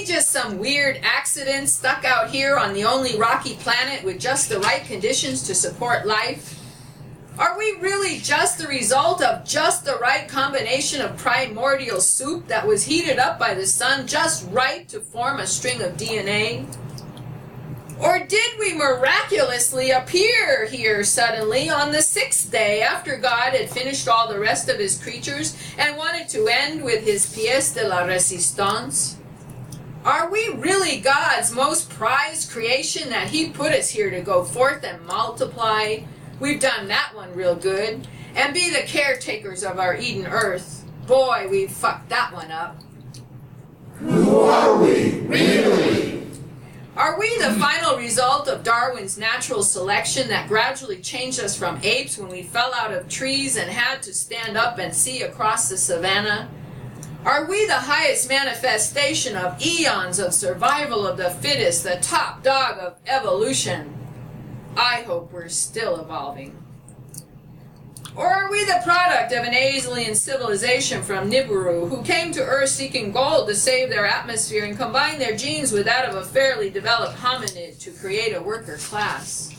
we just some weird accident stuck out here on the only rocky planet with just the right conditions to support life? Are we really just the result of just the right combination of primordial soup that was heated up by the sun just right to form a string of DNA? Or did we miraculously appear here suddenly on the sixth day after God had finished all the rest of his creatures and wanted to end with his pièce de la résistance? Are we really God's most prized creation that he put us here to go forth and multiply? We've done that one real good. And be the caretakers of our Eden earth. Boy, we've fucked that one up. Who are we, really? Are we the final result of Darwin's natural selection that gradually changed us from apes when we fell out of trees and had to stand up and see across the savannah? Are we the highest manifestation of eons of survival of the fittest, the top dog of evolution? I hope we're still evolving. Or are we the product of an alien civilization from Nibiru who came to Earth seeking gold to save their atmosphere and combined their genes with that of a fairly developed hominid to create a worker class?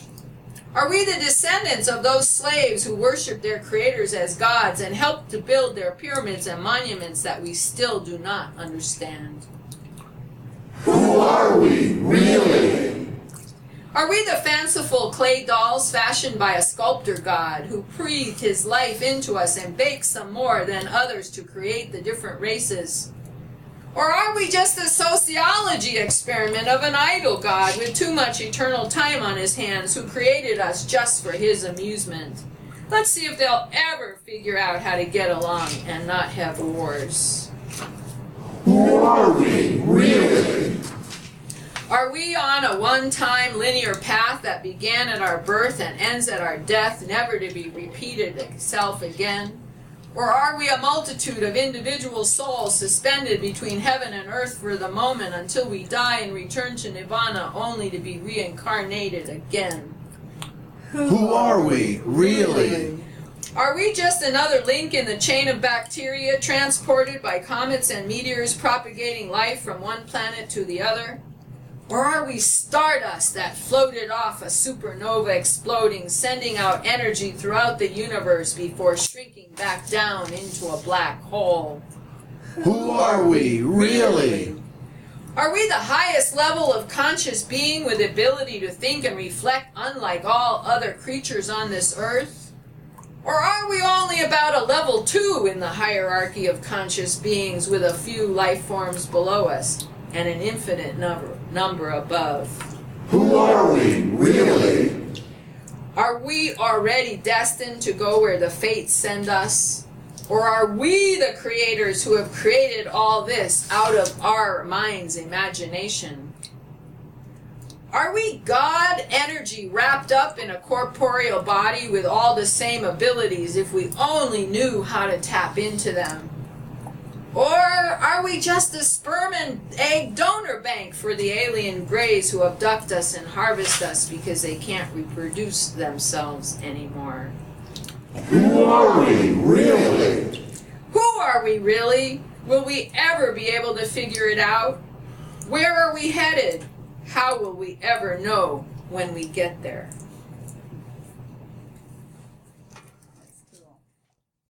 Are we the descendants of those slaves who worshiped their creators as gods and helped to build their pyramids and monuments that we still do not understand? Who are we, really? Are we the fanciful clay dolls fashioned by a sculptor god who breathed his life into us and baked some more than others to create the different races? Or are we just a sociology experiment of an idol god with too much eternal time on his hands who created us just for his amusement? Let's see if they'll ever figure out how to get along and not have wars. Who are we, really? Are we on a one-time linear path that began at our birth and ends at our death, never to be repeated itself again? Or are we a multitude of individual souls suspended between heaven and earth for the moment until we die and return to nirvana only to be reincarnated again? Who are we, really? Are we just another link in the chain of bacteria transported by comets and meteors propagating life from one planet to the other? Or are we stardust that floated off a supernova exploding, sending out energy throughout the universe before shrinking back down into a black hole? Who are we, really? Are we the highest level of conscious being with the ability to think and reflect unlike all other creatures on this earth? Or are we only about a level 2 in the hierarchy of conscious beings with a few life forms below us and an infinite number above? Who are we, really? Are we already destined to go where the fates send us? Or are we the creators who have created all this out of our mind's imagination? Are we God energy wrapped up in a corporeal body with all the same abilities if we only knew how to tap into them? Or are we just a sperm and egg donor bank for the alien greys who abduct us and harvest us because they can't reproduce themselves anymore? Who are we, really? Who are we, really? Will we ever be able to figure it out? Where are we headed? How will we ever know when we get there?